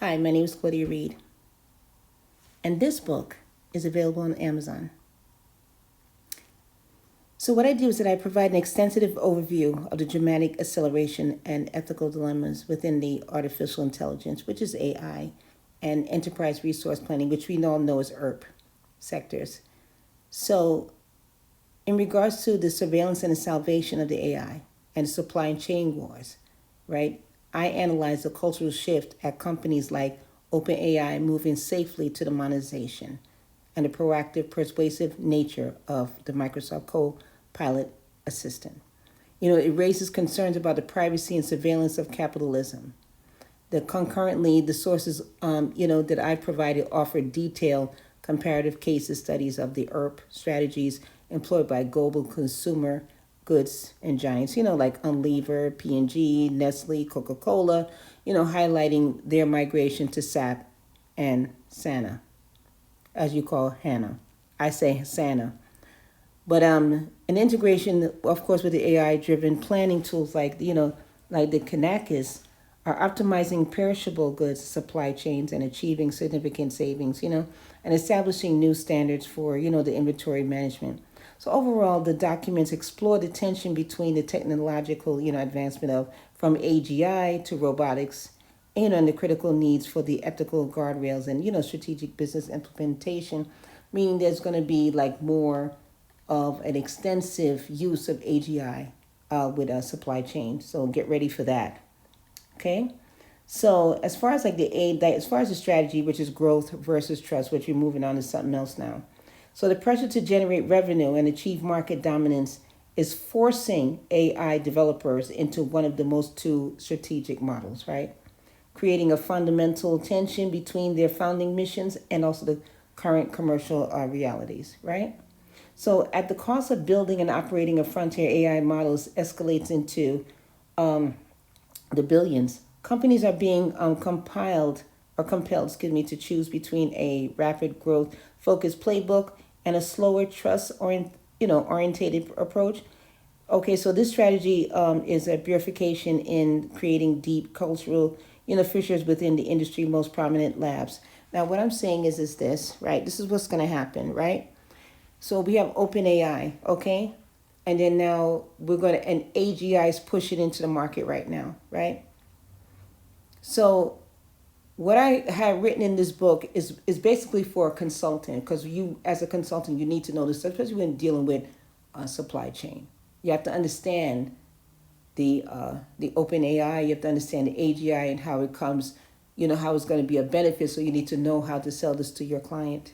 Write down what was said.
Hi, my name is Claudia Reid, and this book is available on Amazon. So what I do is that I provide an extensive overview of the dramatic acceleration and ethical dilemmas within the artificial intelligence, which is AI, and enterprise resource planning, which we all know as ERP sectors. So in regards to the surveillance and the salvation of the AI and the supply and chain wars, right? I analyze the cultural shift at companies like OpenAI moving safely to the monetization and the proactive, persuasive nature of the Microsoft Copilot assistant. It raises concerns about the privacy and surveillance of capitalism. Concurrently, the sources, that I provided offer detailed comparative case studies of the ERP strategies employed by global consumer goods and giants, like Unilever, P&G, Nestlé, Coca-Cola, highlighting their migration to SAP and SANA, as you call HANA. I say SANA. But an integration, of course, with the AI-driven planning tools like the Kinaxis are optimizing perishable goods supply chains and achieving significant savings, and establishing new standards for, the inventory management. So overall, the documents explore the tension between the technological, advancement of from AGI to robotics, and the critical needs for the ethical guardrails and, strategic business implementation, meaning there's going to be like more of an extensive use of AGI with a supply chain. So get ready for that. Okay. So as far as as far as the strategy, which is growth versus trust, which you're moving on to something else now. So the pressure to generate revenue and achieve market dominance is forcing AI developers into one of the most two strategic models, right? Creating a fundamental tension between their founding missions and also the current commercial realities, right? So at the cost of building and operating a frontier AI models escalates into the billions. Companies are being compelled, to choose between a rapid growth focused playbook and a slower orientated approach. Okay, so this strategy is a purification in creating deep cultural, fissures within the industry most prominent labs. Now, what I'm saying is this, right? This is what's going to happen, right? So we have OpenAI, okay? And then now and AGI is pushing into the market right now, right? So what I have written in this book is basically for a consultant, because you, as a consultant, you need to know this, especially when dealing with supply chain. You have to understand the OpenAI, you have to understand the AGI and how it comes, how it's going to be a benefit, so you need to know how to sell this to your client.